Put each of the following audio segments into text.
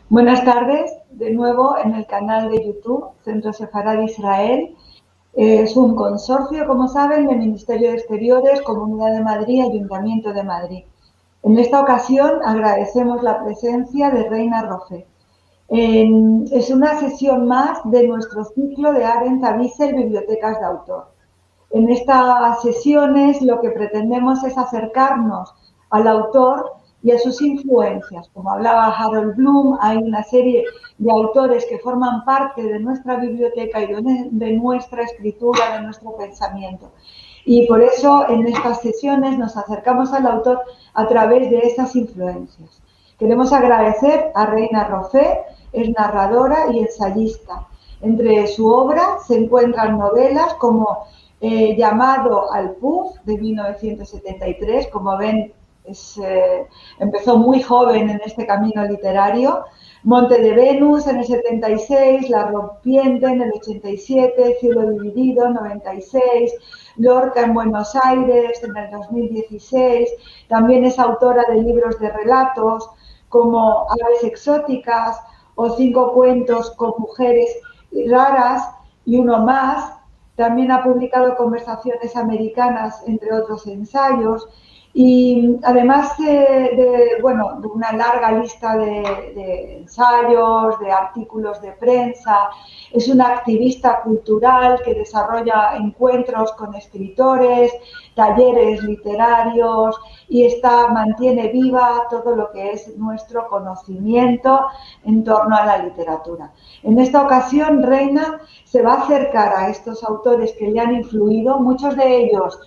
Buenas tardes, de nuevo en el canal de YouTube, Centro Sefarad Israel. Es un consorcio, como saben, del Ministerio de Exteriores, Comunidad de Madrid, Ayuntamiento de Madrid. En esta ocasión agradecemos la presencia de Reina Rofe. Es una sesión más de nuestro ciclo de Arendt a Wiesel, Bibliotecas de Autor. En estas sesiones lo que pretendemos es acercarnos al autor y a sus influencias. Como hablaba Harold Bloom, hay una serie de autores que forman parte de nuestra biblioteca y de nuestra escritura, de nuestro pensamiento. Y por eso en estas sesiones nos acercamos al autor a través de esas influencias. Queremos agradecer a Reina Rofe, es narradora y ensayista. Entre su obra se encuentran novelas como Llamado al Puf, de 1973. Como ven, empezó muy joven en este camino literario. Monte de Venus en el 76, La Rompiente en el 87, Cielo Dividido en 96, Lorca en Buenos Aires en el 2016. También es autora de libros de relatos como Aves exóticas o 5 cuentos con mujeres raras y uno más. También ha publicado Conversaciones americanas, entre otros ensayos. Y además de una larga lista de ensayos, de artículos de prensa, es una activista cultural que desarrolla encuentros con escritores, talleres literarios y mantiene viva todo lo que es nuestro conocimiento en torno a la literatura. En esta ocasión, Reina se va a acercar a estos autores que le han influido, muchos de ellos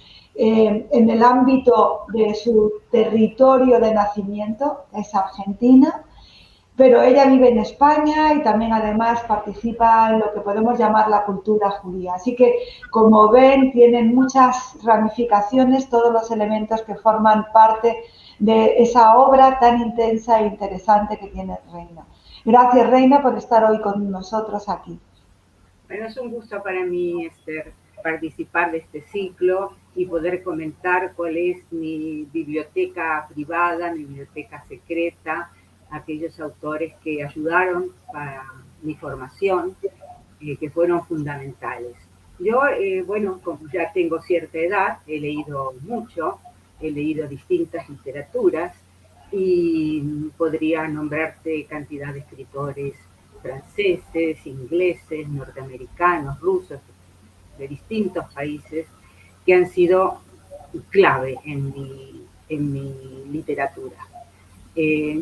en el ámbito de su territorio de nacimiento, es Argentina, pero ella vive en España y también además participa en lo que podemos llamar la cultura judía. Así que, como ven, tienen muchas ramificaciones todos los elementos que forman parte de esa obra tan intensa e interesante que tiene Reina. Gracias, Reina, por estar hoy con nosotros aquí. Bueno, es un gusto para mí, Esther, participar de este ciclo y poder comentar cuál es mi biblioteca privada, mi biblioteca secreta, aquellos autores que ayudaron para mi formación, que fueron fundamentales. Yo, bueno, como ya tengo cierta edad, he leído mucho, he leído distintas literaturas y podría nombrarte cantidad de escritores franceses, ingleses, norteamericanos, rusos, de distintos países que han sido clave en mi literatura.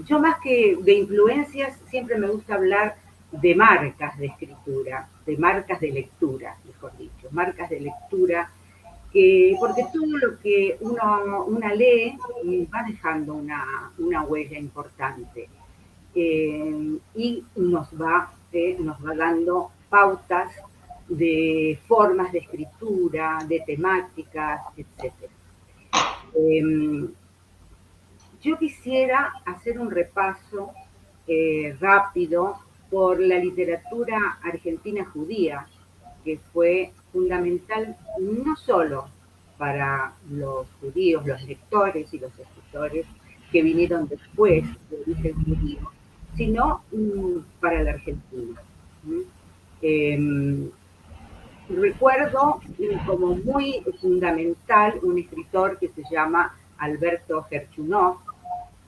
Yo más que de influencias siempre me gusta hablar de marcas de escritura, de marcas de lectura, mejor dicho, marcas de lectura, porque todo lo que una lee va dejando una huella importante y nos va dando pautas de formas de escritura, de temáticas, etc. Yo quisiera hacer un repaso rápido por la literatura argentina judía, que fue fundamental no solo para los judíos, los lectores y los escritores que vinieron después de origen judío, sino para la Argentina. Eh, Recuerdo como muy fundamental un escritor que se llama Alberto Gerchunov,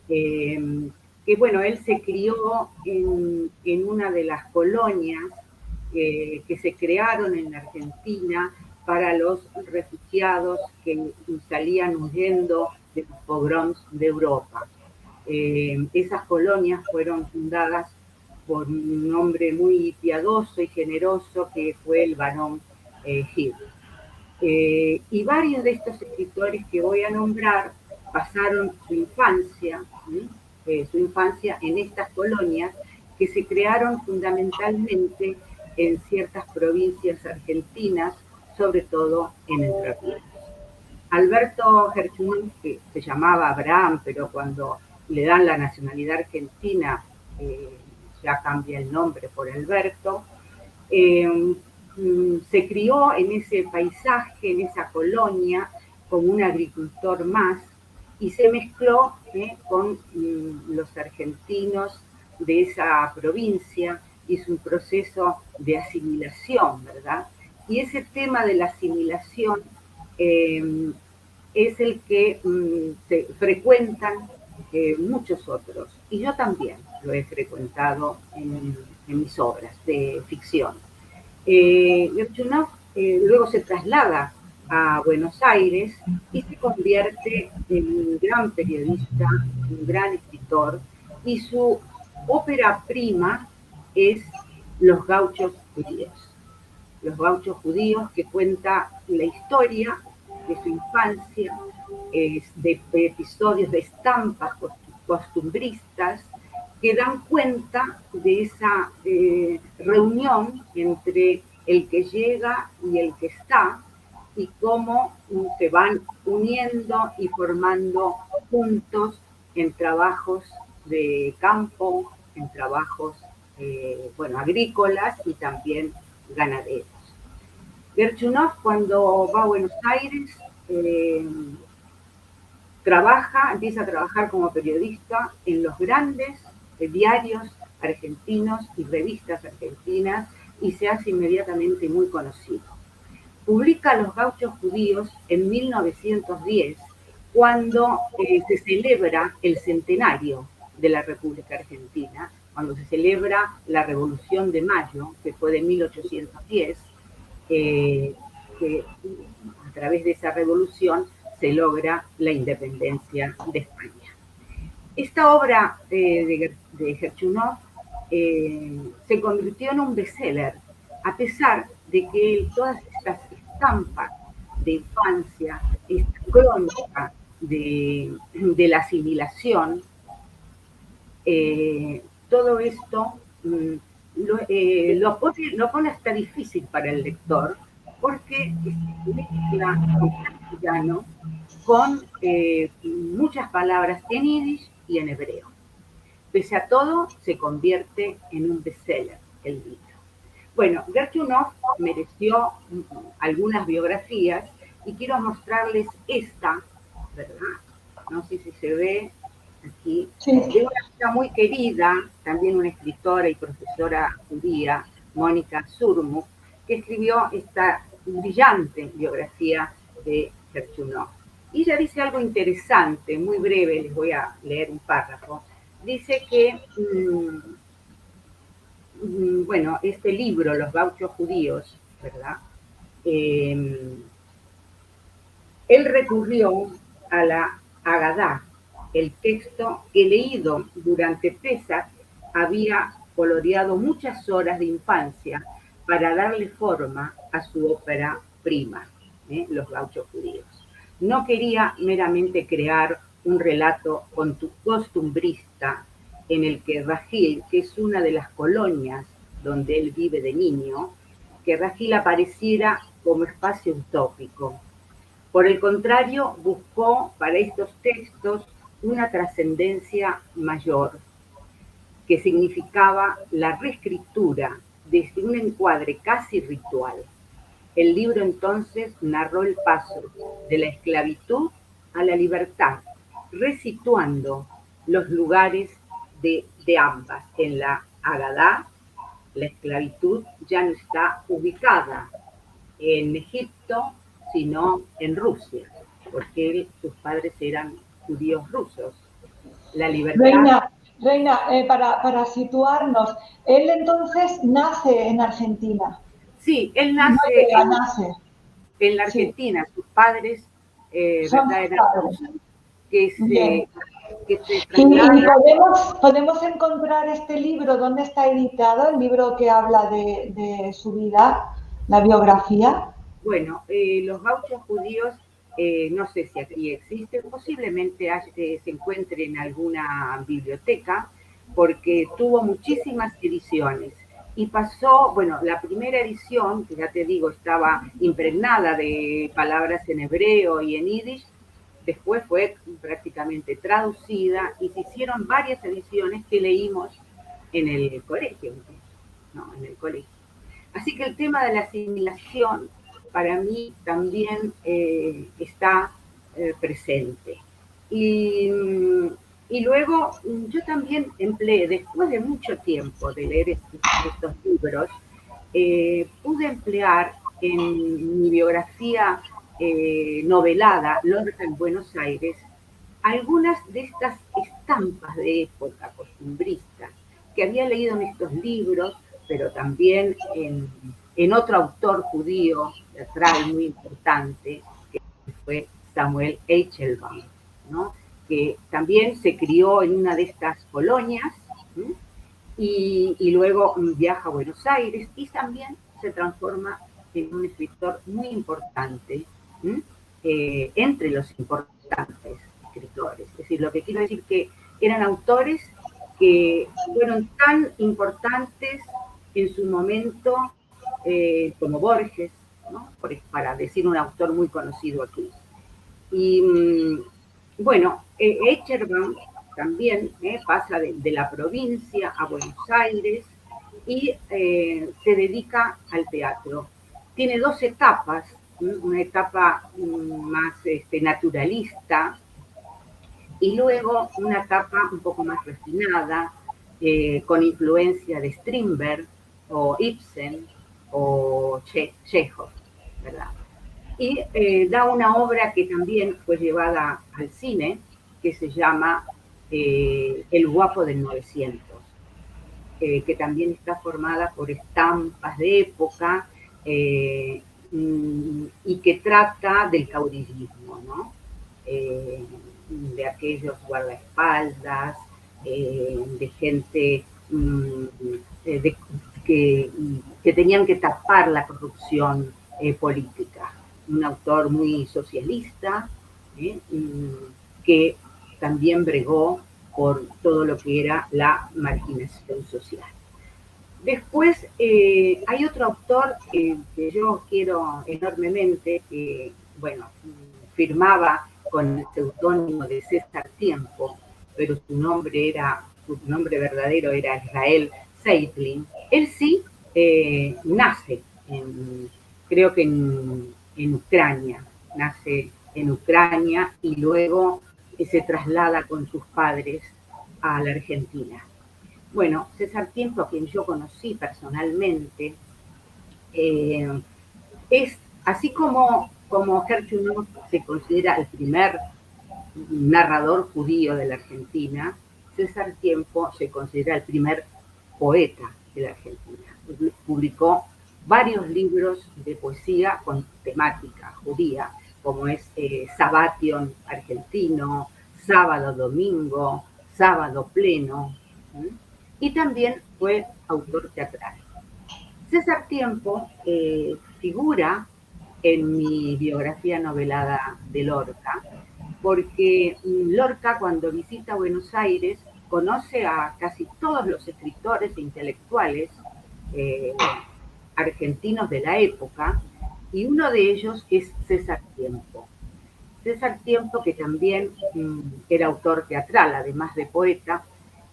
que bueno, él se crió en una de las colonias que se crearon en la Argentina para los refugiados que salían huyendo de los pogroms de Europa. Esas colonias fueron fundadas por un hombre muy piadoso y generoso que fue el barón Gil. Y varios de estos escritores que voy a nombrar pasaron su infancia en estas colonias que se crearon fundamentalmente en ciertas provincias argentinas, sobre todo en Entre Ríos. Alberto Gerchunov, que se llamaba Abraham, pero cuando le dan la nacionalidad argentina ya cambia el nombre por Alberto, se crió en ese paisaje, en esa colonia, como un agricultor más, y se mezcló con los argentinos de esa provincia y su proceso de asimilación, ¿verdad? Y ese tema de la asimilación es el que frecuentan muchos otros. Y yo también lo he frecuentado en mis obras de ficción. Gerchunov luego se traslada a Buenos Aires y se convierte en un gran periodista, un gran escritor, y su ópera prima es Los Gauchos Judíos. Los Gauchos Judíos, que cuenta la historia de su infancia, de episodios de estampas costumbristas que dan cuenta de esa reunión entre el que llega y el que está, y cómo se van uniendo y formando juntos en trabajos de campo, en trabajos agrícolas y también ganaderos. Gerchunov, cuando va a Buenos Aires, empieza a trabajar como periodista en los grandes diarios argentinos y revistas argentinas y se hace inmediatamente muy conocido. Publica Los Gauchos Judíos en 1910, cuando se celebra el centenario de la República Argentina, cuando se celebra la Revolución de Mayo, que fue de 1810, que a través de esa revolución se logra la independencia de España. Esta obra de Gerchunov se convirtió en un bestseller, a pesar de que todas estas estampas de infancia, esta crónica de la asimilación, todo esto lo pone hasta difícil para el lector, porque se mezcla el castellano con muchas palabras en yiddish y en hebreo. Pese a todo, se convierte en un bestseller el libro. Bueno, Gerchunov mereció algunas biografías y quiero mostrarles esta, ¿verdad? No sé si se ve aquí, sí, de una amiga muy querida, también una escritora y profesora judía, Mónica Surmuk, que escribió esta brillante biografía de Gerchunov. Y ella dice algo interesante, muy breve, les voy a leer un párrafo. Dice que, este libro, Los Gauchos Judíos, ¿verdad? Él recurrió a la Agadá, el texto que leído durante Pesach había coloreado muchas horas de infancia para darle forma a su ópera prima, Los Gauchos Judíos. No quería meramente crear un relato costumbrista en el que Rajil, que es una de las colonias donde él vive de niño, que Rajil apareciera como espacio utópico. Por el contrario, buscó para estos textos una trascendencia mayor, que significaba la reescritura desde un encuadre casi ritual. El libro entonces narró el paso de la esclavitud a la libertad, resituando los lugares de ambas. En la Agadá, la esclavitud ya no está ubicada en Egipto, sino en Rusia, porque sus padres eran judíos rusos. La libertad... Reina, para situarnos, él entonces nace en Argentina. Sí, él No nace llega, nace. en la Sí. Argentina. Sus padres, Son ¿verdad? sus Eran padres. rusos, que Bien. se Y trasladan. podemos encontrar este libro, ¿dónde está editado? El libro que habla de su vida, la biografía. Bueno, los gauchos judíos, no sé si aquí existe, posiblemente se encuentre en alguna biblioteca, porque tuvo muchísimas ediciones. Y pasó, bueno, la primera edición, que ya te digo, estaba impregnada de palabras en hebreo y en yiddish, después fue prácticamente traducida y se hicieron varias ediciones que leímos en el colegio, ¿no? En el colegio. Así que el tema de la asimilación para mí también está presente. Y Y luego yo también empleé, después de mucho tiempo de leer estos libros, pude emplear en mi biografía novelada, Lorca en Buenos Aires, algunas de estas estampas de época costumbristas que había leído en estos libros, pero también en otro autor judío teatral muy importante, que fue Samuel Eichelbaum, ¿no? Que también se crió en una de estas colonias, ¿sí? Y luego viaja a Buenos Aires y también se transforma en un escritor muy importante, entre los importantes escritores. Es decir, lo que quiero decir que eran autores que fueron tan importantes en su momento como Borges, ¿no? Para decir un autor muy conocido aquí. Y bueno, Echerbaum también pasa de la provincia a Buenos Aires y se dedica al teatro. Tiene dos etapas, una etapa más naturalista y luego una etapa un poco más refinada, con influencia de Strindberg o Ibsen o Chekhov, ¿verdad? Y da una obra que también fue llevada al cine, que se llama El guapo del 900, que también está formada por estampas de época y que trata del caudillismo, ¿no? De aquellos guardaespaldas, de gente de, que, que, tenían que tapar la corrupción política. Un autor muy socialista, que también bregó por todo lo que era la marginación social. Después hay otro autor que yo quiero enormemente, que, bueno, firmaba con el seudónimo de César Tiempo, pero su nombre verdadero era Israel Seitlin. Él sí nace, creo que en Ucrania, nace en Ucrania y luego se traslada con sus padres a la Argentina. Bueno, César Tiempo, a quien yo conocí personalmente, es así como Gershunov se considera el primer narrador judío de la Argentina, César Tiempo se considera el primer poeta de la Argentina. Publicó varios libros de poesía con temática judía, como es Sabation argentino, Sábado Domingo, Sábado Pleno, y también fue autor teatral. César Tiempo figura en mi biografía novelada de Lorca, porque Lorca, cuando visita Buenos Aires, conoce a casi todos los escritores e intelectuales argentinos de la época, y uno de ellos es César Tiempo. César Tiempo, que también era autor teatral, además de poeta,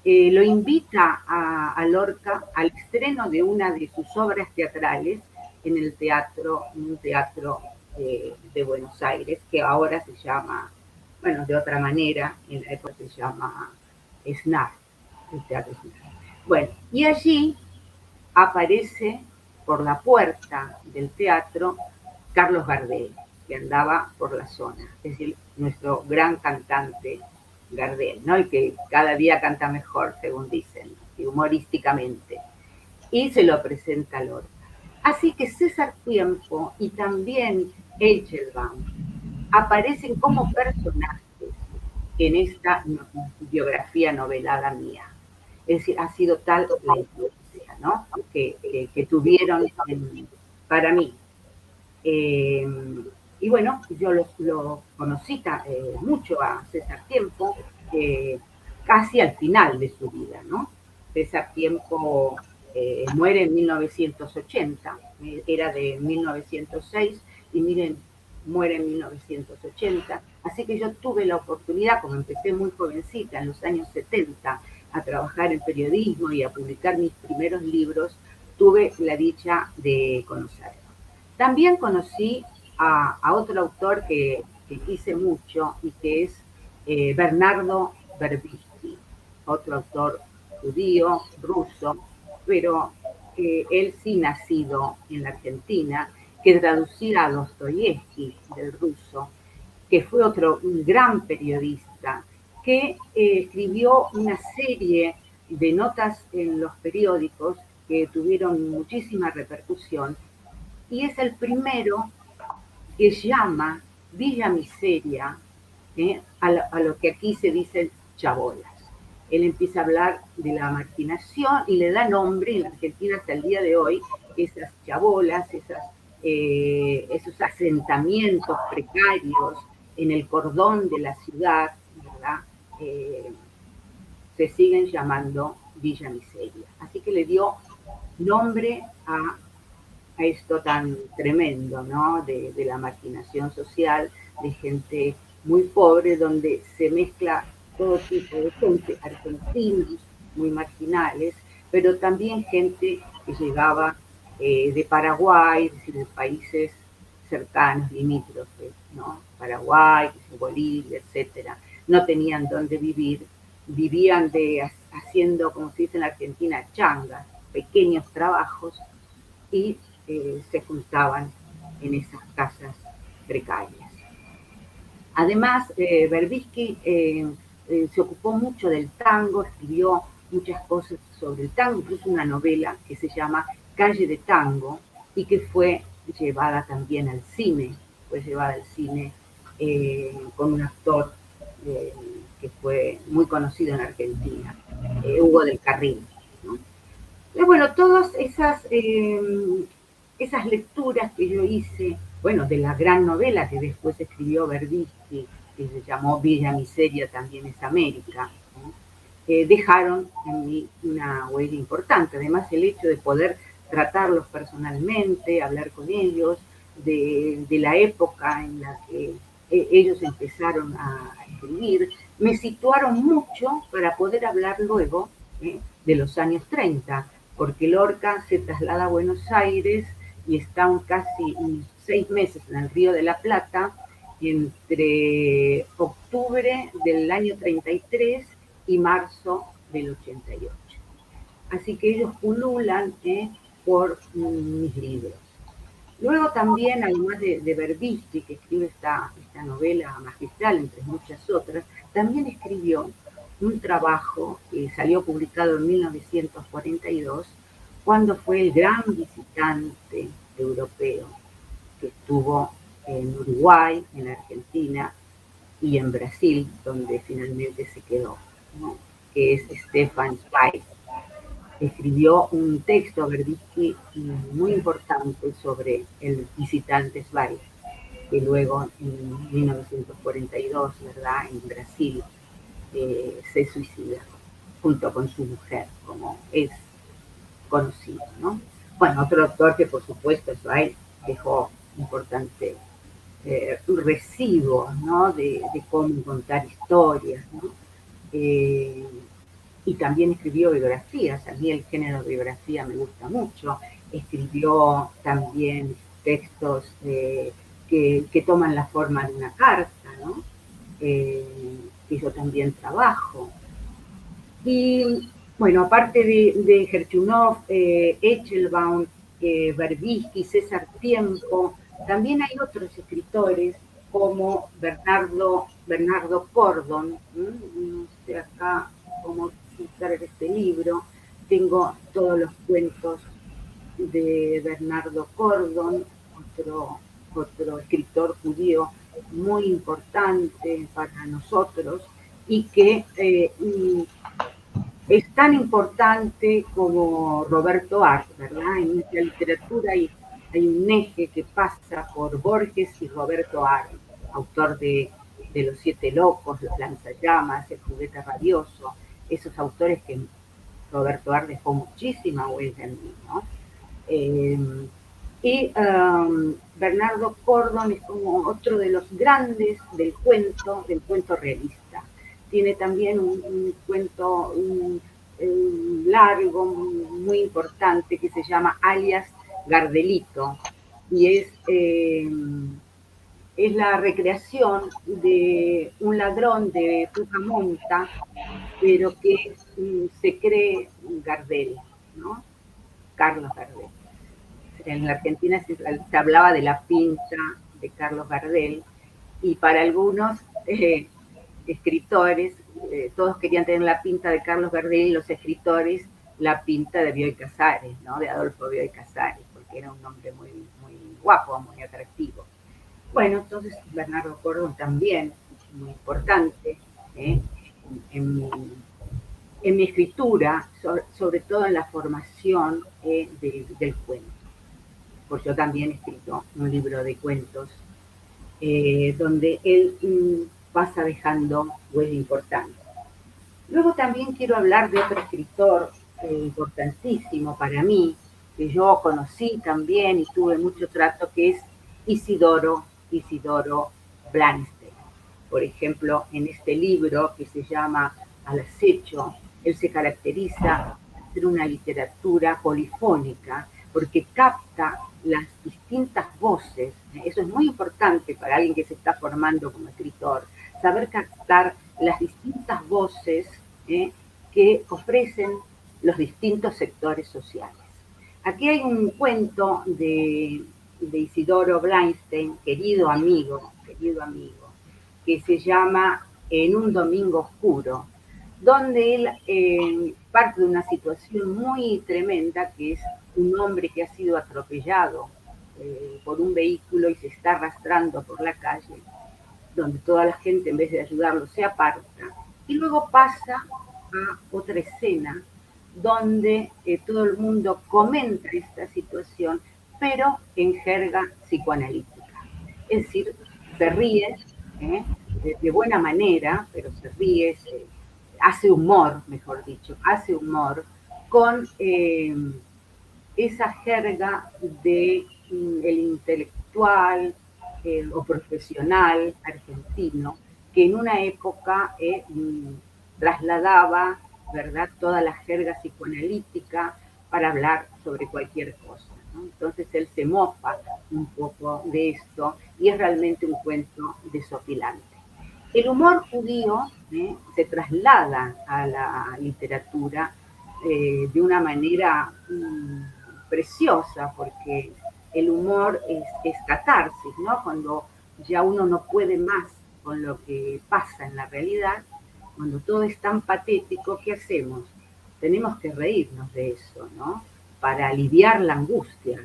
lo invita a Lorca al estreno de una de sus obras teatrales en el teatro, un teatro de Buenos Aires, que ahora se llama, bueno, de otra manera, en la época se llama SNAF, el Teatro SNAF. Bueno, y allí aparece por la puerta del teatro Carlos Gardel, que andaba por la zona, es decir, nuestro gran cantante Gardel, ¿no? El que cada día canta mejor, según dicen, y humorísticamente. Y se lo presenta a Lorca. Así que César Tiempo y también Eichelbaum aparecen como personajes en esta biografía novelada mía. Es decir, ha sido tal la influencia, ¿no? que tuvieron para mí. Y bueno, yo lo conocí mucho a César Tiempo, casi al final de su vida, ¿no? César Tiempo muere en 1980, era de 1906, y miren, muere en 1980, así que yo tuve la oportunidad, como empecé muy jovencita, en los años 70, a trabajar en periodismo y a publicar mis primeros libros, tuve la dicha de conocerlo. También conocí a otro autor que quise mucho y que es Bernardo Berbisky. otro autor judío, ruso, pero él sí nacido en la Argentina, que traducía a Dostoyevsky del ruso, que fue otro un gran periodista, que escribió una serie de notas en los periódicos que tuvieron muchísima repercusión, y es el primero que llama Villa Miseria a lo que aquí se dice chabolas. Él empieza a hablar de la marginación y le da nombre en la Argentina hasta el día de hoy, esas chabolas, esos asentamientos precarios en el cordón de la ciudad, ¿verdad? Eh, Se siguen llamando Villa Miseria. Así que le dio nombre a esto tan tremendo, ¿no? De la marginación social, de gente muy pobre, donde se mezcla todo tipo de gente, argentinos muy marginales, pero también gente que llegaba de Paraguay, es decir, de países cercanos, limítrofes, ¿no? Paraguay, Bolivia, etcétera. No tenían dónde vivir, vivían haciendo, como se dice en la Argentina, changas, pequeños trabajos, y se juntaban en esas casas precarias. Además, Berbisky se ocupó mucho del tango, escribió muchas cosas sobre el tango, incluso una novela que se llama Calle de Tango y que fue llevada también al cine, fue llevada al cine con un actor eh, que fue muy conocido en Argentina, Hugo del Carril, ¿no? Bueno, todas esas lecturas que yo hice, bueno, de la gran novela que después escribió Berbisky, que se llamó Villa Miseria también es América, ¿no? Dejaron en mí una huella importante. Además, el hecho de poder tratarlos personalmente, hablar con ellos, de la época en la que ellos empezaron a escribir, me situaron mucho para poder hablar luego de los años 30, porque Lorca se traslada a Buenos Aires y está casi 6 meses en el Río de la Plata, entre octubre del año 33 y marzo del 88. Así que ellos pululan por mis libros. Luego también, además de Berbisky, que escribe esta novela magistral, entre muchas otras, también escribió un trabajo que salió publicado en 1942, cuando fue el gran visitante europeo que estuvo en Uruguay, en Argentina y en Brasil, donde finalmente se quedó, ¿no? Que es Stefan Zweig. Escribió un texto, Berbisky, muy importante sobre el visitante Zweig, que luego en 1942, ¿verdad?, en Brasil, se suicida junto con su mujer, como es conocido, ¿no? Bueno, otro autor que por supuesto Zweig dejó importante residuos, ¿no? De cómo contar historias, ¿no? Y también escribió biografías. A mí el género de biografía me gusta mucho. Escribió también textos que toman la forma de una carta, ¿no? Que yo también trabajo. Y bueno, aparte de Gerchunov, Echelbaum, Berbisky, César Tiempo, también hay otros escritores como Bernardo Cordon, no sé acá cómo citar este libro, tengo todos los cuentos de Bernardo Cordon, otro escritor judío muy importante para nosotros y que es tan importante como Roberto Art, ¿verdad? En nuestra literatura hay un eje que pasa por Borges y Roberto Art, autor de Los Siete Locos, Los Lanzallamas, El Juguete Rabioso, esos autores que Roberto Art dejó muchísima huella en mí, ¿no? Bernardo Cordon es como otro de los grandes del cuento realista. Tiene también un cuento largo, muy importante, que se llama Alias Gardelito, y es la recreación de un ladrón de Pucamonta pero que se cree Gardel, ¿no? Carlos Gardel. En la Argentina se hablaba de la pinta de Carlos Gardel, y para algunos escritores, todos querían tener la pinta de Carlos Gardel, y los escritores la pinta de Bioy Casares, ¿no? De Adolfo Bioy Casares, porque era un hombre muy, muy guapo, muy atractivo. Bueno, entonces Bernardo Cordón también, muy importante, ¿eh? en, mi, en mi escritura, sobre todo en la formación del cuento. Porque yo también he escrito un libro de cuentos donde él pasa dejando huella importante. Luego también quiero hablar de otro escritor importantísimo para mí, que yo conocí también y tuve mucho trato, que es Isidoro Blanstein. Por ejemplo, en este libro que se llama Al acecho, él se caracteriza por ser una literatura polifónica, porque capta las distintas voces. Eso es muy importante para alguien que se está formando como escritor, saber captar las distintas voces que ofrecen los distintos sectores sociales. Aquí hay un cuento de Isidoro Blanstein, querido amigo, que se llama En un domingo oscuro, donde él parte de una situación muy tremenda, que es un hombre que ha sido atropellado por un vehículo y se está arrastrando por la calle, donde toda la gente, en vez de ayudarlo, se aparta, y luego pasa a otra escena donde todo el mundo comenta esta situación, pero en jerga psicoanalítica. Es decir, se ríe de buena manera, pero se ríe, hace humor, mejor dicho, hace humor con esa jerga de el intelectual o profesional argentino, que en una época trasladaba, ¿verdad?, toda la jerga psicoanalítica para hablar sobre cualquier cosa, ¿no? Entonces él se mofa un poco de esto y es realmente un cuento desopilante. El humor judío se traslada a la literatura de una manera preciosa, porque el humor es catarsis, ¿no? Cuando ya uno no puede más con lo que pasa en la realidad, cuando todo es tan patético, ¿qué hacemos? Tenemos que reírnos de eso, ¿no? Para aliviar la angustia,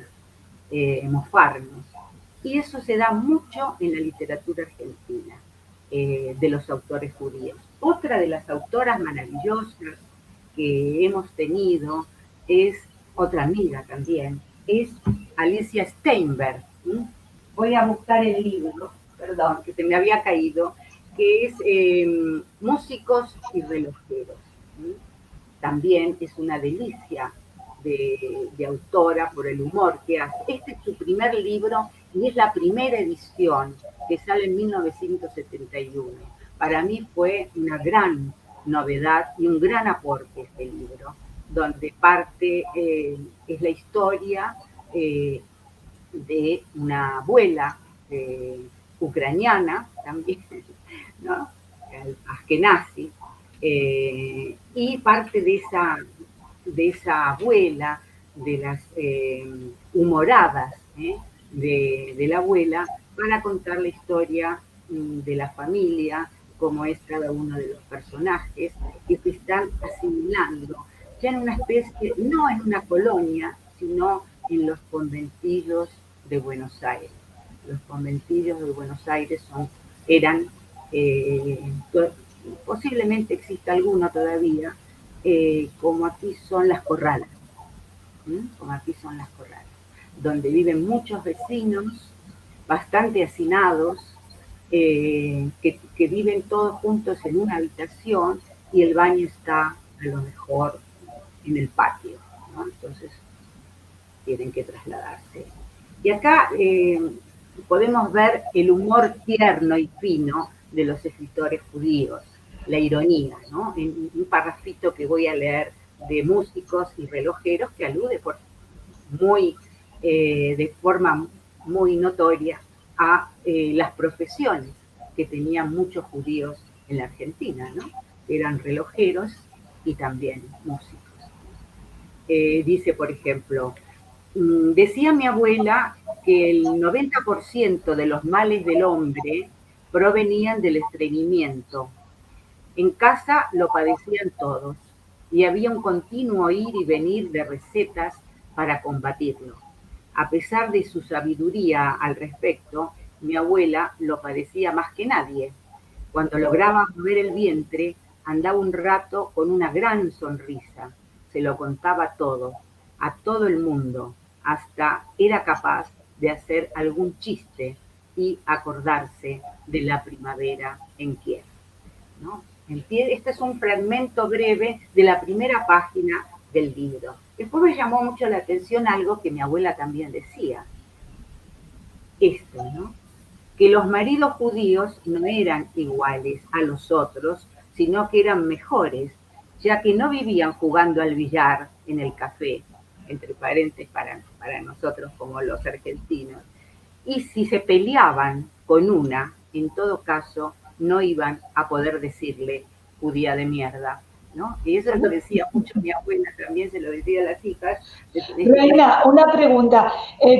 mofarnos. Y eso se da mucho en la literatura argentina, de los autores judíos. Otra de las autoras maravillosas que hemos tenido es otra amiga también, es Alicia Steinberg. Voy a buscar el libro, perdón, que se me había caído, que es Músicos y relojeros. También es una delicia de autora por el humor que hace. Este es su primer libro y es la primera edición que sale en 1971. Para mí fue una gran novedad y un gran aporte este libro, donde parte es la historia de una abuela ucraniana también, ¿no? Askenazi, y parte de esa abuela, de las humoradas de la abuela, para contar la historia de la familia, cómo es cada uno de los personajes, que se están asimilando ya en una especie, no en una colonia, sino en los conventillos de Buenos Aires. Los conventillos de Buenos Aires eran, posiblemente exista alguno todavía, como aquí son las corralas, como aquí son las corralas, donde viven muchos vecinos bastante hacinados, que viven todos juntos en una habitación y el baño está a lo mejor en el patio, ¿no? Entonces tienen que trasladarse. Y acá podemos ver el humor tierno y fino de los escritores judíos, la ironía, ¿no? En un parrafito que voy a leer de Músicos y relojeros, que alude de forma muy notoria a las profesiones que tenían muchos judíos en la Argentina, ¿no? eran relojeros y también músicos. Dice, por ejemplo, decía mi abuela que el 90% de los males del hombre provenían del estreñimiento. En casa lo padecían todos y había un continuo ir y venir de recetas para combatirlo. A pesar de su sabiduría al respecto, mi abuela lo padecía más que nadie. Cuando lograba mover el vientre, andaba un rato con una gran sonrisa. Se lo contaba todo, a todo el mundo. Hasta era capaz de hacer algún chiste y acordarse de la primavera en Kiev, ¿no? Este es un fragmento breve de la primera página del libro. Después me llamó mucho la atención algo que mi abuela también decía. Esto, ¿no? Que los maridos judíos no eran iguales a los otros, sino que eran mejores, ya que no vivían jugando al billar en el café, entre paréntesis para nosotros como los argentinos. Y si se peleaban con una, en todo caso, no iban a poder decirle judía de mierda, ¿no? Y eso lo decía mucho mi abuela, también se lo decía a las hijas. Reina, una pregunta.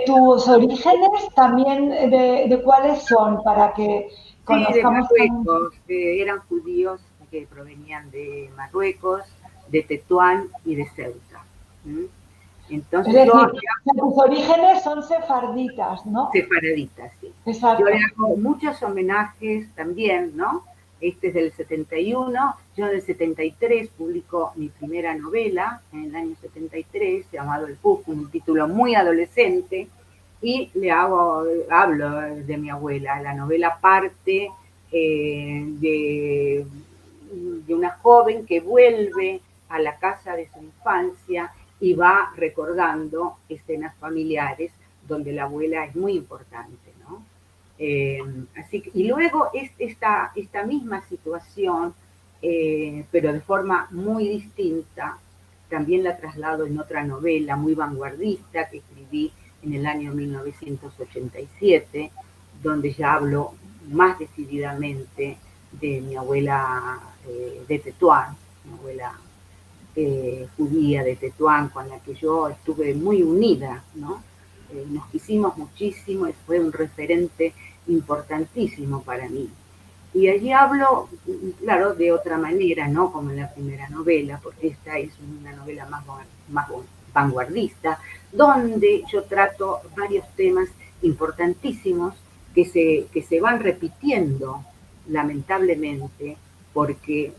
¿Tus orígenes también de cuáles son? Para que Sí, de conozcamos también. Marruecos, eran judíos que provenían de Marruecos, de Tetuán y de Ceuta. ¿Mm? Es Entonces yo decir, tus orígenes son sefarditas, ¿no? separaditas, sí. Yo le Exacto. hago muchos homenajes también, ¿no? Este es del 71, yo en el 73 publico mi primera novela, en el año 73, llamado El Puf, un título muy adolescente, y hablo de mi abuela. La novela parte de una joven que vuelve a la casa de su infancia y va recordando escenas familiares donde la abuela es muy importante, ¿no? Y luego esta misma situación, pero de forma muy distinta, también la traslado en otra novela muy vanguardista que escribí en el año 1987, donde ya hablo más decididamente de mi abuela de Tetuán, mi abuela judía de Tetuán, con la que yo estuve muy unida, ¿no? Nos quisimos muchísimo y fue un referente importantísimo para mí. Y allí hablo, claro, de otra manera, no como en la primera novela, porque esta es una novela más vanguardista, donde yo trato varios temas importantísimos que se van repitiendo, lamentablemente, porque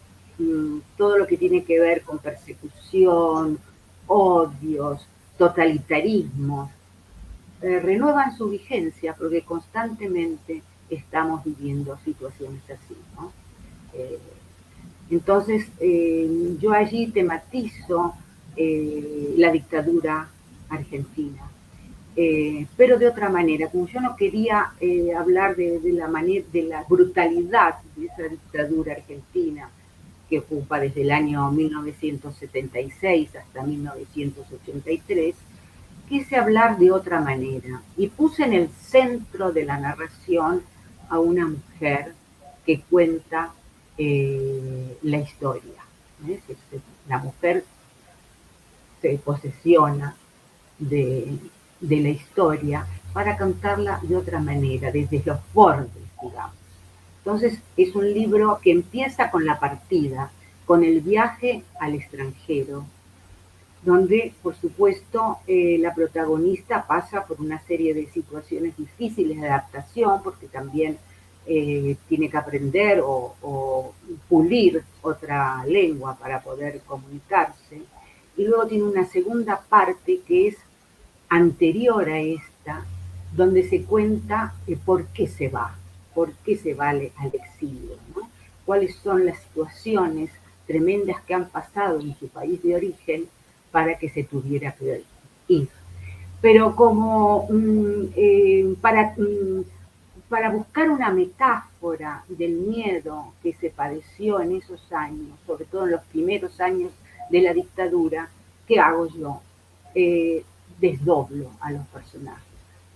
todo lo que tiene que ver con persecución, odios, totalitarismos, renuevan su vigencia porque constantemente estamos viviendo situaciones así, ¿no? Eh, entonces, yo allí tematizo la dictadura argentina, pero de otra manera, como yo no quería hablar de la brutalidad de esa dictadura argentina, que ocupa desde el año 1976 hasta 1983, quise hablar de otra manera y puse en el centro de la narración a una mujer que cuenta la historia. La mujer se posesiona de, de la historia para contarla de otra manera, desde los bordes, digamos. Entonces es un libro que empieza con la partida, con el viaje al extranjero, donde, por supuesto, la protagonista pasa por una serie de situaciones difíciles de adaptación, porque también tiene que aprender o pulir otra lengua para poder comunicarse. Y luego tiene una segunda parte que es anterior a esta, donde se cuenta por qué se va al exilio, ¿no? Cuáles son las situaciones tremendas que han pasado en su país de origen para que se tuviera que ir. Pero como para buscar una metáfora del miedo que se padeció en esos años, sobre todo en los primeros años de la dictadura, ¿qué hago yo? Desdoblo a los personajes.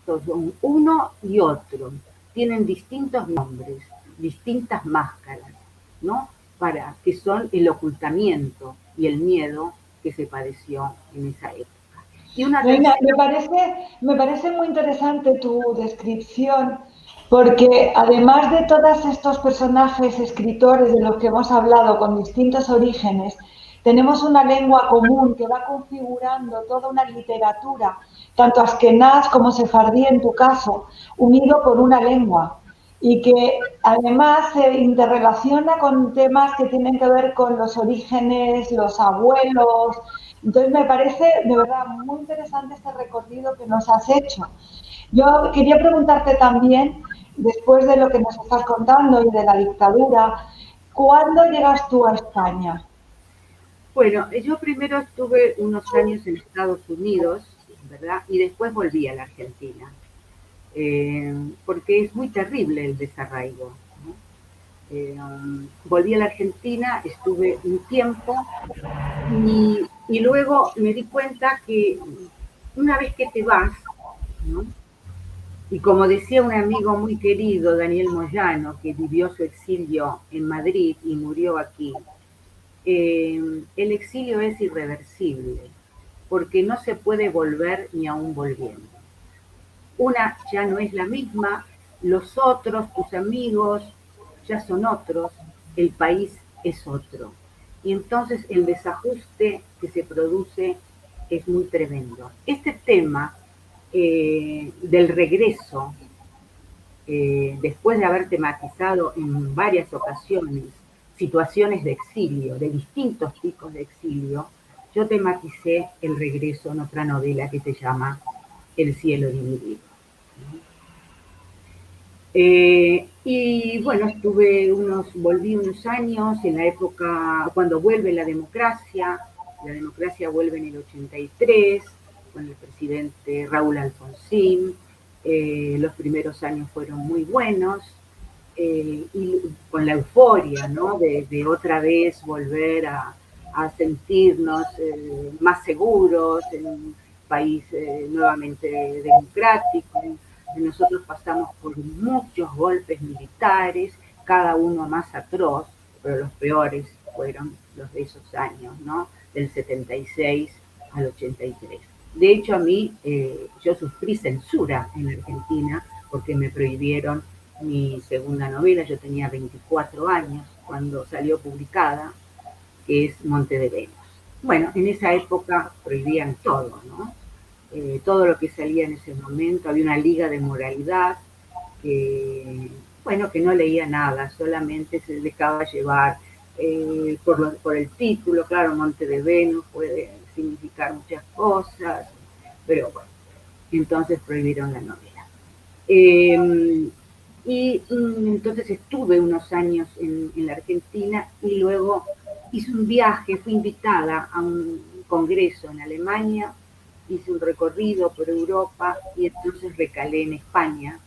Entonces, uno y otro tienen distintos nombres, distintas máscaras, ¿no? que son el ocultamiento y el miedo que se padeció en esa época. Y una Reina, tercera... me parece muy interesante tu descripción, porque además de todos estos personajes escritores de los que hemos hablado con distintos orígenes, tenemos una lengua común que va configurando toda una literatura, tanto askenaz como sefardí en tu caso, unido por una lengua y que además se interrelaciona con temas que tienen que ver con los orígenes, los abuelos. Entonces me parece de verdad muy interesante este recorrido que nos has hecho. Yo quería preguntarte también, después de lo que nos estás contando y de la dictadura, ¿cuándo llegas tú a España? Bueno, yo primero estuve unos años en Estados Unidos, ¿verdad? Y después volví a la Argentina, porque es muy terrible el desarraigo, ¿no? Volví a la Argentina, estuve un tiempo y luego me di cuenta que una vez que te vas, ¿no? Y como decía un amigo muy querido, Daniel Moyano, que vivió su exilio en Madrid y murió aquí, el exilio es irreversible, porque no se puede volver ni aún volviendo. Una ya no es la misma, los otros, tus amigos, ya son otros, el país es otro. Y entonces el desajuste que se produce es muy tremendo. Este tema del regreso, después de haber tematizado en varias ocasiones situaciones de exilio, de distintos tipos de exilio, yo tematicé el regreso en otra novela que se llama El cielo dividido. Y bueno, volví unos años en la época, cuando vuelve la democracia vuelve en el 83, con el presidente Raúl Alfonsín, los primeros años fueron muy buenos, y con la euforia, ¿no? De otra vez volver a sentirnos más seguros en un país nuevamente democrático. Nosotros pasamos por muchos golpes militares, cada uno más atroz, pero los peores fueron los de esos años, ¿no? Del 76 al 83. De hecho, a mí, yo sufrí censura en Argentina porque me prohibieron mi segunda novela. Yo tenía 24 años cuando salió publicada, que es Monte de Venus. Bueno, en esa época prohibían todo, ¿no? Todo lo que salía en ese momento, había una liga de moralidad que, bueno, que no leía nada, solamente se dejaba llevar por el título. Claro, Monte de Venus puede significar muchas cosas, pero bueno, entonces prohibieron la novela. Entonces estuve unos años en la Argentina y luego hice un viaje, fui invitada a un congreso en Alemania, hice un recorrido por Europa y entonces recalé en España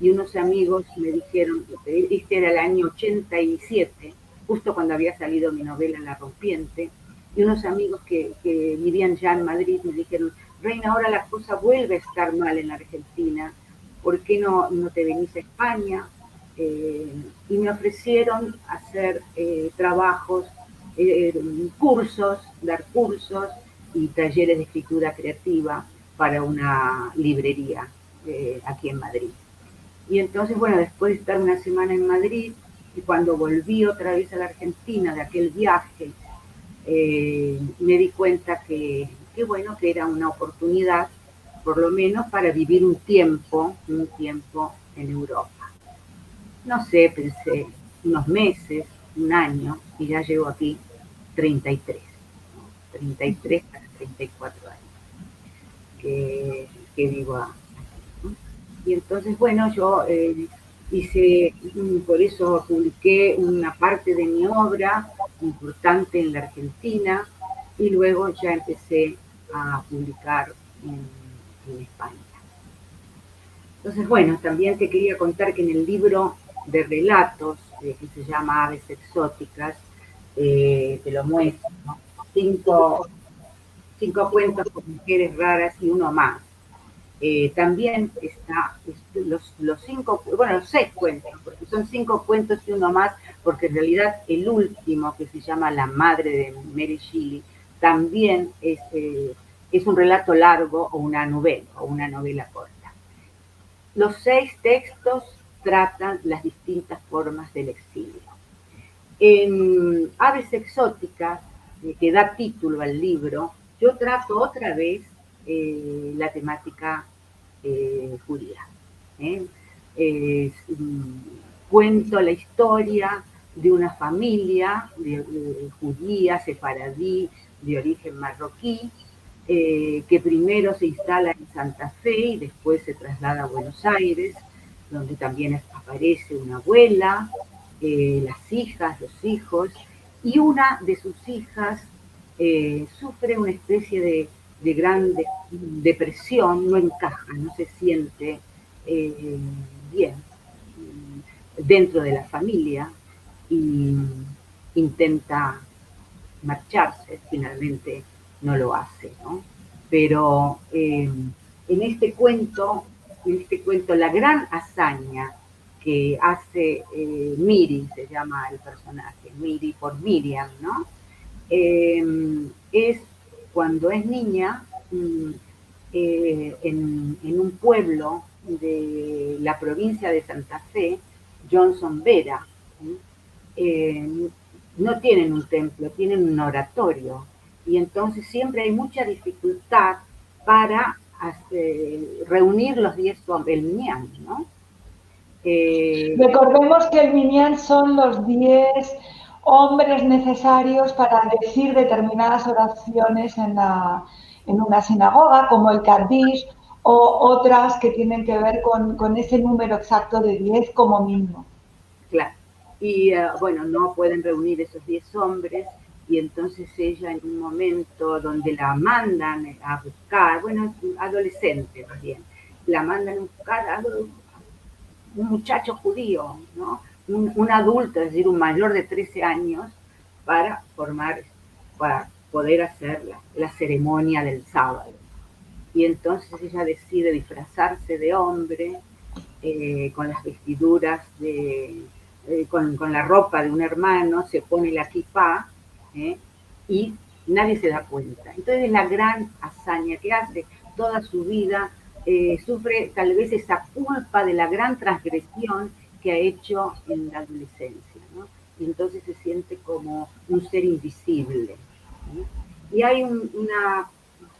y unos amigos me dijeron, este era el año 87, justo cuando había salido mi novela La Rompiente, y unos amigos que vivían ya en Madrid me dijeron, Reina, ahora la cosa vuelve a estar mal en la Argentina, ¿por qué no te venís a España? Y me ofrecieron hacer trabajos, dar cursos y talleres de escritura creativa para una librería aquí en Madrid. Y entonces, bueno, después de estar una semana en Madrid, y cuando volví otra vez a la Argentina de aquel viaje, me di cuenta que bueno, que era una oportunidad, por lo menos para vivir un tiempo en Europa. No sé, pensé unos meses, un año, y ya llevo aquí 33, ¿no? 33 hasta 34 años que vivo aquí, ¿no? Y entonces, bueno, yo hice, por eso publiqué una parte de mi obra importante en la Argentina y luego ya empecé a publicar en España. Entonces, bueno, también te quería contar que en el libro de relatos, que se llama Aves Exóticas, te lo muestro, ¿no? Cinco cuentos con mujeres raras y uno más. También está los cinco, bueno, los 6 cuentos, porque son 5 cuentos y uno más, porque en realidad el último, que se llama La madre de Mary Shelley, también es un relato largo o una novela corta. Los 6 textos tratan las distintas formas del exilio. En Aves Exóticas, que da título al libro, yo trato otra vez la temática judía. ¿eh? Cuento la historia de una familia judía, sefaradí, de origen marroquí, que primero se instala en Santa Fe y después se traslada a Buenos Aires, donde también aparece una abuela, las hijas, los hijos, y una de sus hijas sufre una especie de gran depresión, no encaja, no se siente bien dentro de la familia y intenta marcharse, finalmente no lo hace, ¿no? Pero en este cuento, la gran hazaña que hace Miri, se llama el personaje, Miri por Miriam, ¿no? Es cuando es niña en un pueblo de la provincia de Santa Fe, Johnson Vera, eh, no tienen un templo, tienen un oratorio. Y entonces siempre hay mucha dificultad para reunir los 10 hombres, el minyan, ¿no? Recordemos que el minyan son los 10 hombres necesarios para decir determinadas oraciones en una sinagoga, como el Kaddish, o otras que tienen que ver con ese número exacto de 10 como mínimo. Claro. Y bueno, no pueden reunir esos 10 hombres y entonces ella en un momento donde la mandan a buscar, bueno, adolescente más bien, la mandan a buscar a un muchacho judío, ¿no? Un adulto, es decir, un mayor de 13 años, para para poder hacer la ceremonia del sábado. Y entonces ella decide disfrazarse de hombre, con las vestiduras con la ropa de un hermano, se pone la kipá, y nadie se da cuenta. Entonces es la gran hazaña que hace toda su vida, sufre tal vez esa culpa de la gran transgresión que ha hecho en la adolescencia, ¿no? Y entonces se siente como un ser invisible. ¿Sí? Y hay una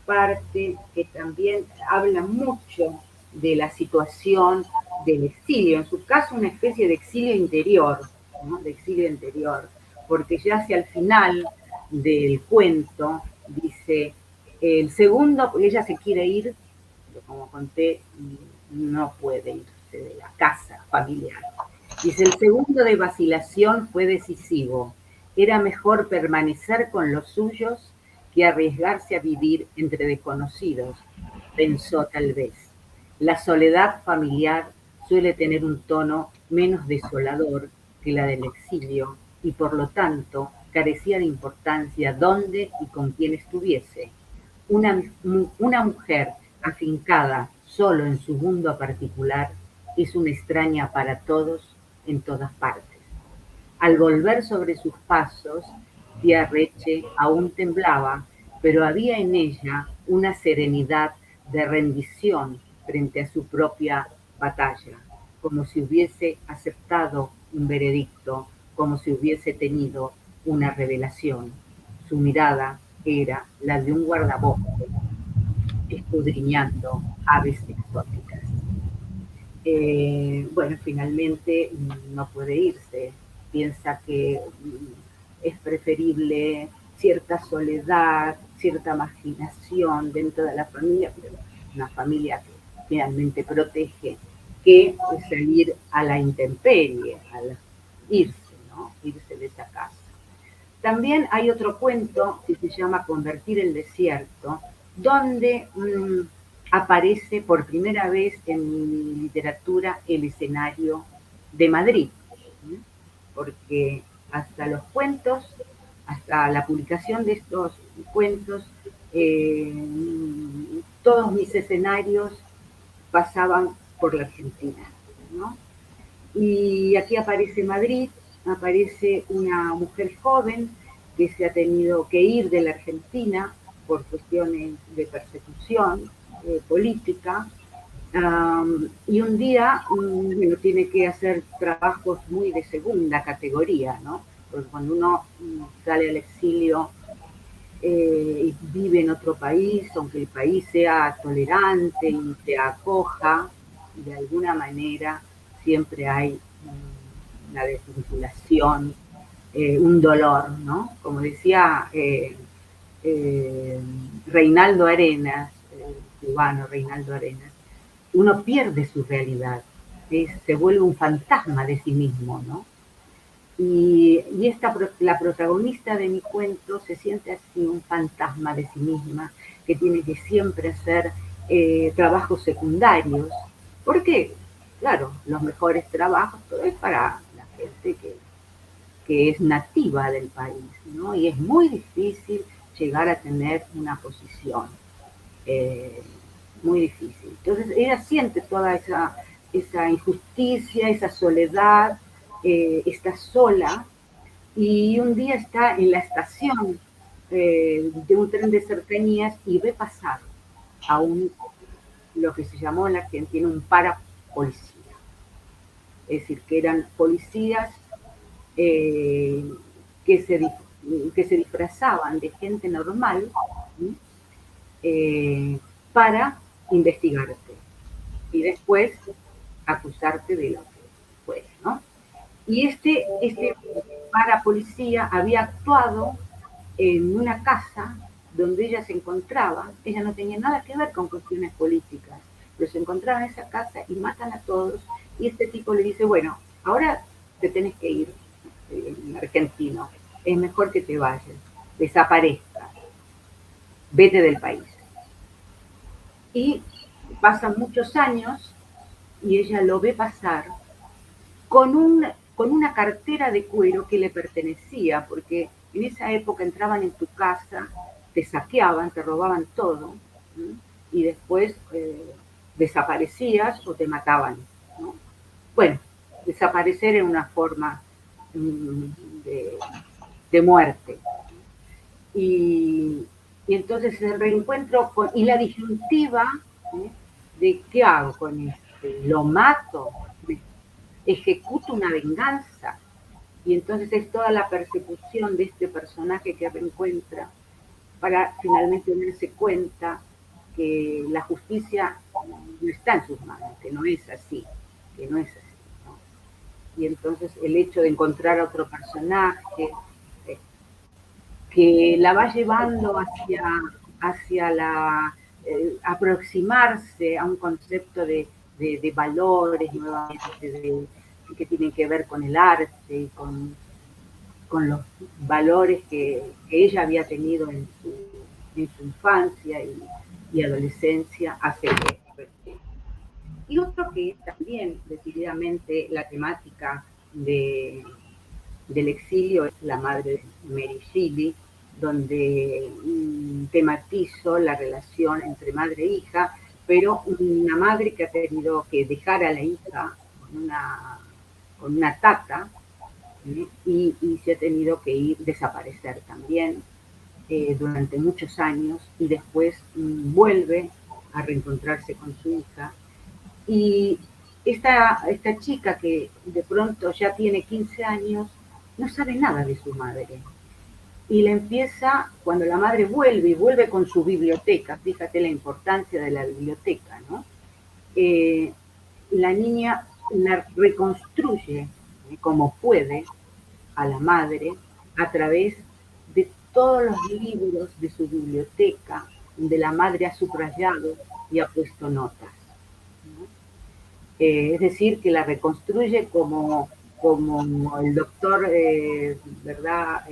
parte que también habla mucho de la situación del exilio, en su caso una especie de exilio interior, ¿no? De exilio interior, porque ya hacia el final del cuento dice, el segundo, porque ella se quiere ir, pero como conté, no puede irse de la casa familiar. Dice, el segundo de vacilación fue decisivo. Era mejor permanecer con los suyos que arriesgarse a vivir entre desconocidos, pensó tal vez. La soledad familiar suele tener un tono menos desolador que la del exilio y por lo tanto carecía de importancia dónde y con quién estuviese. Una mujer afincada solo en su mundo particular es una extraña para todos en todas partes. Al volver sobre sus pasos, tía Reche aún temblaba, pero había en ella una serenidad de rendición frente a su propia batalla, como si hubiese aceptado un veredicto, como si hubiese tenido una revelación. Su mirada era la de un guardabosques escudriñando aves exóticas. Bueno, finalmente no puede irse, piensa que es preferible cierta soledad, cierta marginación dentro de la familia, pero una familia que finalmente protege, que salir a la intemperie, irse, ¿no? Irse de esa casa. También hay otro cuento que se llama Convertir el desierto, donde aparece por primera vez en mi literatura el escenario de Madrid, porque hasta los cuentos, hasta la publicación de estos cuentos, todos mis escenarios pasaban por la Argentina, ¿no? Y aquí aparece Madrid, aparece una mujer joven que se ha tenido que ir de la Argentina por cuestiones de persecución política, y un día bueno, tiene que hacer trabajos muy de segunda categoría, ¿no? Porque cuando uno sale al exilio y vive en otro país, aunque el país sea tolerante y te acoja, de alguna manera siempre hay una desvinculación, un dolor, ¿no? Como decía eh, Reinaldo Arenas, el cubano Reinaldo Arenas, uno pierde su realidad, se vuelve un fantasma de sí mismo, ¿no? Y la protagonista de mi cuento se siente así, un fantasma de sí misma, que tiene que siempre hacer trabajos secundarios. Porque, claro, los mejores trabajos, todo es para la gente que es nativa del país, ¿no? Y es muy difícil llegar a tener una posición. Eh, Muy difícil. Entonces ella siente toda esa injusticia, esa soledad, está sola y un día está en la estación de un tren de cercanías y ve pasar a lo que se llamó en la Argentina un parapolicía. Es decir, que eran policías eh, que, se, que se disfrazaban de gente normal, ¿sí? Para investigarte y después acusarte de lo que fue, ¿no? Y este parapolicía había actuado en una casa donde ella se encontraba, ella no tenía nada que ver con cuestiones políticas, pero se encontraba en esa casa y matan a todos, y este tipo le dice, bueno, ahora te tenés que ir, argentino, es mejor que te vayas, desaparezcas, vete del país. Y pasan muchos años y ella lo ve pasar con, con una cartera de cuero que le pertenecía, porque en esa época entraban en tu casa, te saqueaban, te robaban todo, ¿sí? Y después desaparecías o te mataban, ¿no? Bueno, desaparecer era una forma mm, de, de, muerte. Y, y, entonces el reencuentro y la disyuntiva, ¿sí? De qué hago con este, lo mato, ejecuto una venganza. Y entonces es toda la persecución de este personaje que reencuentra para finalmente darse cuenta que la justicia no está en sus manos, que no es así, que no es así, ¿no? Y entonces el hecho de encontrar a otro personaje eh, que la va llevando hacia la aproximarse a un concepto de valores nuevamente, que tienen que ver con el arte, con los valores que ella había tenido en su infancia y adolescencia hace que. Y otro que es también decididamente la temática del exilio es La madre de Mary Shelley, donde tematizo la relación entre madre e hija, pero una madre que ha tenido que dejar a la hija con una tata, y se ha tenido que ir, desaparecer también durante muchos años y después vuelve a reencontrarse con su hija. Y esta chica que de pronto ya tiene 15 años no sabe nada de su madre. Y le empieza, cuando la madre vuelve y vuelve con su biblioteca, fíjate la importancia de la biblioteca, ¿no? La niña la reconstruye como puede a la madre a través de todos los libros de su biblioteca, donde la madre ha subrayado y ha puesto notas, ¿no? Es decir, que la reconstruye como el doctor, ¿verdad?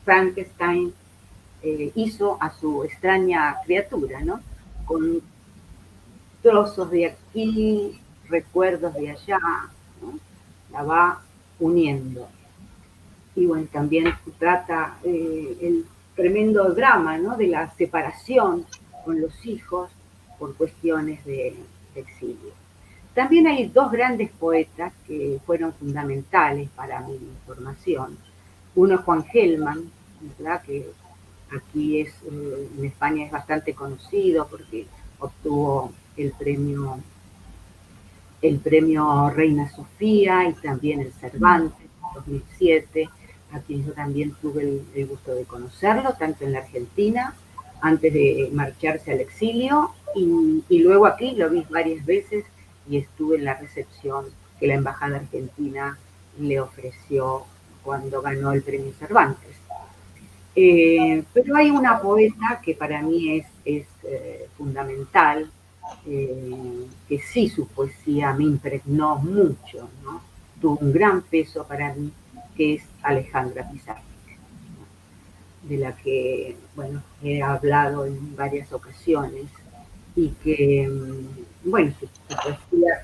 Frankenstein hizo a su extraña criatura, ¿no? Con trozos de aquí, recuerdos de allá, ¿no? La va uniendo. Y bueno, también trata el tremendo drama, ¿no? De la separación con los hijos por cuestiones exilio. También hay dos grandes poetas que fueron fundamentales para mi formación. Uno es Juan Gelman, ¿verdad? Que aquí en España es bastante conocido porque obtuvo el premio Reina Sofía y también el Cervantes en 2007, a quien yo también tuve el gusto de conocerlo, tanto en la Argentina, antes de marcharse al exilio, y luego aquí lo vi varias veces y estuve en la recepción que la Embajada Argentina le ofreció cuando ganó el premio Cervantes. Pero hay una poeta que para mí es fundamental, que sí su poesía me impregnó mucho, ¿no? Tuvo un gran peso para mí, que es Alejandra Pizarnik, ¿no? De la que, bueno, he hablado en varias ocasiones y que, bueno, su poesía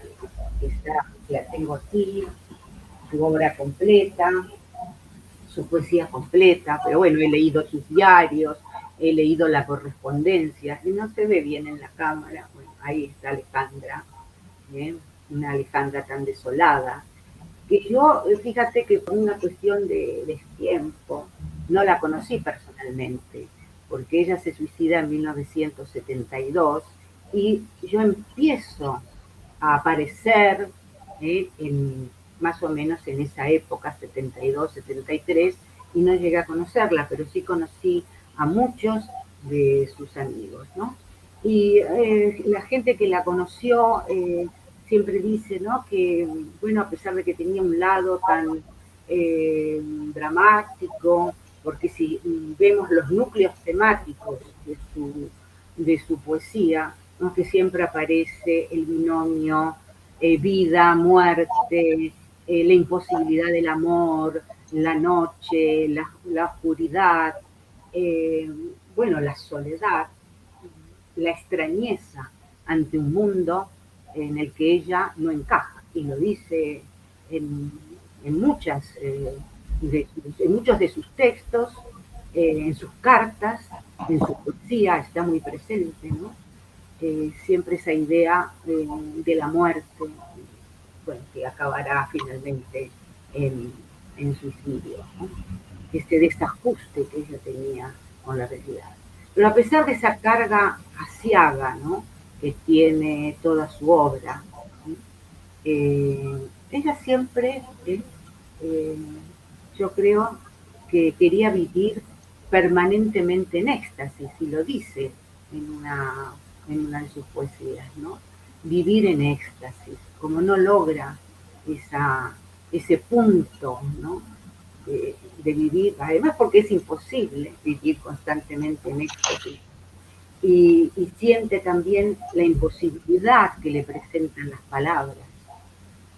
que la tengo aquí, su obra completa, su poesía completa, pero bueno, he leído sus diarios, he leído la correspondencia, y no se ve bien en la cámara, bueno, ahí está Alejandra, ¿eh? Una Alejandra tan desolada, que yo, fíjate que por una cuestión de tiempo, no la conocí personalmente, porque ella se suicida en 1972 y yo empiezo a aparecer más o menos en esa época, 72, 73, y no llegué a conocerla, pero sí conocí a muchos de sus amigos, ¿no? Y la gente que la conoció siempre dice, ¿no? Que, bueno, a pesar de que tenía un lado tan dramático, porque si vemos los núcleos temáticos de su poesía, ¿no? Que siempre aparece el binomio vida, muerte, la imposibilidad del amor, la noche, la oscuridad, eh, bueno, la soledad, la extrañeza ante un mundo en el que ella no encaja, y lo dice en, en muchas, en muchos de sus textos, en sus cartas, en su poesía está muy presente, ¿no? Siempre esa idea de la muerte, bueno, que acabará finalmente en, en suicidio, ¿no? Este desajuste que ella tenía con la realidad. Pero a pesar de esa carga asiaga, ¿no? Que tiene toda su obra, ¿sí? Ella siempre, eh, yo creo que quería vivir permanentemente en éxtasis, y lo dice en una de sus poesías, ¿no? Vivir en éxtasis, como no logra ese punto, ¿no? De vivir, además porque es imposible vivir constantemente en éxtasis, y siente también la imposibilidad que le presentan las palabras.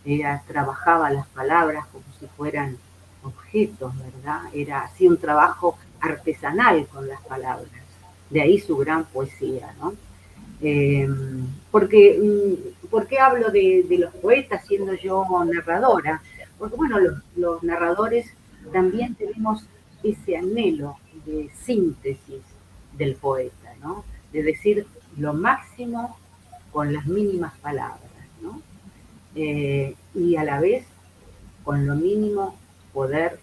Ella trabajaba las palabras como si fueran objetos, ¿verdad? Era así un trabajo artesanal con las palabras. De ahí su gran poesía, ¿no? Eh, ¿Por qué hablo de los poetas siendo yo narradora? Porque, bueno, los narradores también tenemos ese anhelo de síntesis del poeta, ¿no? De decir lo máximo con las mínimas palabras, ¿no? Y a la vez, con lo mínimo, poder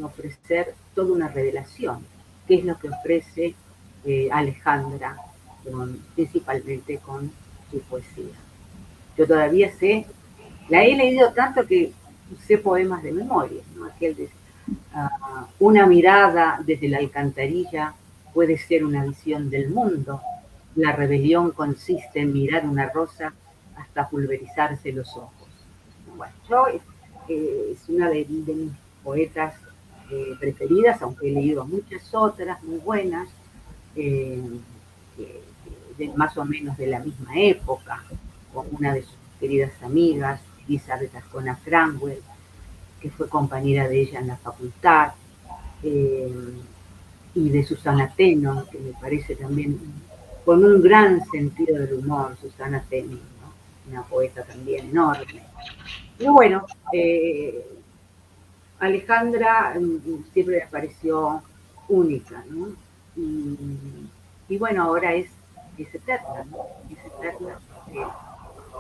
ofrecer toda una revelación, que es lo que ofrece Alejandra, principalmente con su poesía. Yo todavía sé, la he leído tanto que sé poemas de memoria, ¿no? Aquel de una mirada desde la alcantarilla puede ser una visión del mundo. La rebelión consiste en mirar una rosa hasta pulverizarse los ojos. Bueno, yo es una de mis poetas preferidas, aunque he leído muchas otras muy buenas, eh, más o menos de la misma época, con una de sus queridas amigas, Elizabeth Ascona Cranwell, que fue compañera de ella en la facultad, eh, y de Susana Teno, que me parece también con un gran sentido del humor, Susana Teno, ¿no? Una poeta también enorme. Y bueno, Alejandra siempre me pareció única, ¿no? Y bueno, ahora es eterna, ¿no? Es eterna.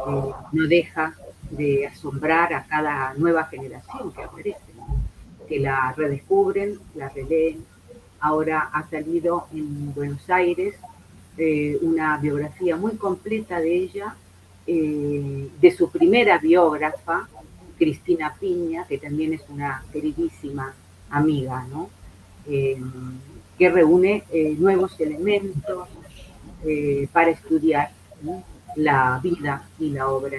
no deja de asombrar a cada nueva generación que aparece, ¿no? Que la redescubren, la releen. Ahora ha salido en Buenos Aires una biografía muy completa de ella, de su primera biógrafa, Cristina Piña, que también es una queridísima amiga, ¿no? Eh, que reúne nuevos elementos para estudiar, ¿no?, la vida y la obra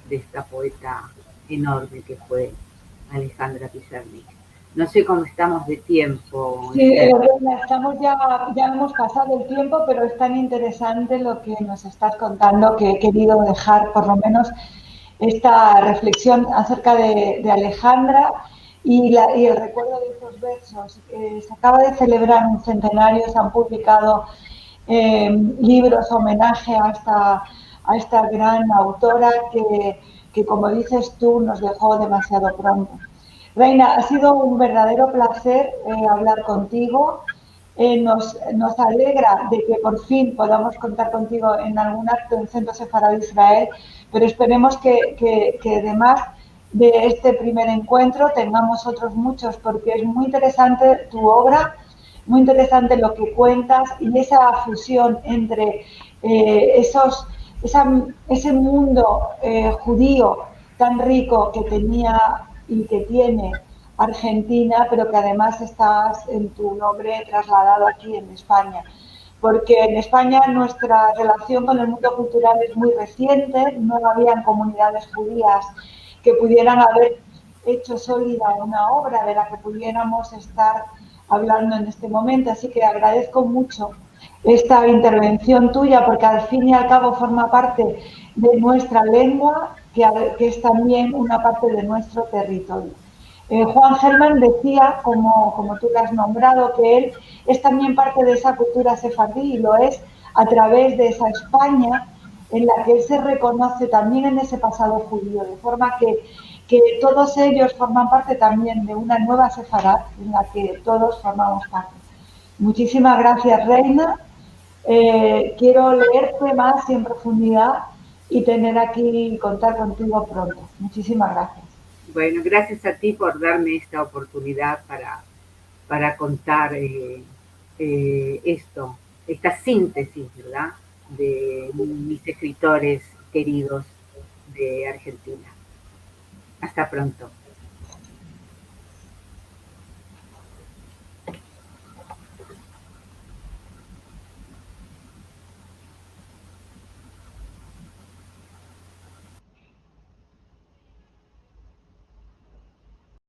de esta poeta enorme que fue Alejandra Pizarnik. No sé cómo estamos de tiempo, Sí, Esther. estamos ya hemos pasado el tiempo, pero es tan interesante lo que nos estás contando que he querido dejar por lo menos esta reflexión acerca de Alejandra y el recuerdo de esos versos. Se acaba de celebrar un centenario, se han publicado libros, homenaje a esta gran autora que, como dices tú, nos dejó demasiado pronto. Reina, ha sido un verdadero placer hablar contigo. Nos alegra de que por fin podamos contar contigo en algún acto en Centro Sefarad de Israel, pero esperemos que además de este primer encuentro tengamos otros muchos, porque es muy interesante tu obra, muy interesante lo que cuentas y esa fusión entre ese mundo judío tan rico que tenía y que tiene Argentina, pero que además estás en tu nombre trasladado aquí en España. Porque en España nuestra relación con el mundo cultural es muy reciente, no habían comunidades judías que pudieran haber hecho sólida una obra de la que pudiéramos estar hablando en este momento. Así que agradezco mucho esta intervención tuya, porque al fin y al cabo forma parte de nuestra lengua, que es también una parte de nuestro territorio. Juan Gelman decía, como tú lo has nombrado, que él es también parte de esa cultura sefardí y lo es a través de esa España en la que él se reconoce también en ese pasado judío, de forma que todos ellos forman parte también de una nueva Sefarad en la que todos formamos parte. Muchísimas gracias, Reina. Quiero leerte más y en profundidad y tener aquí contar contigo pronto. Muchísimas gracias. Bueno, gracias a ti por darme esta oportunidad para contar esto, esta síntesis, ¿verdad?, de mis escritores queridos de Argentina. Hasta pronto.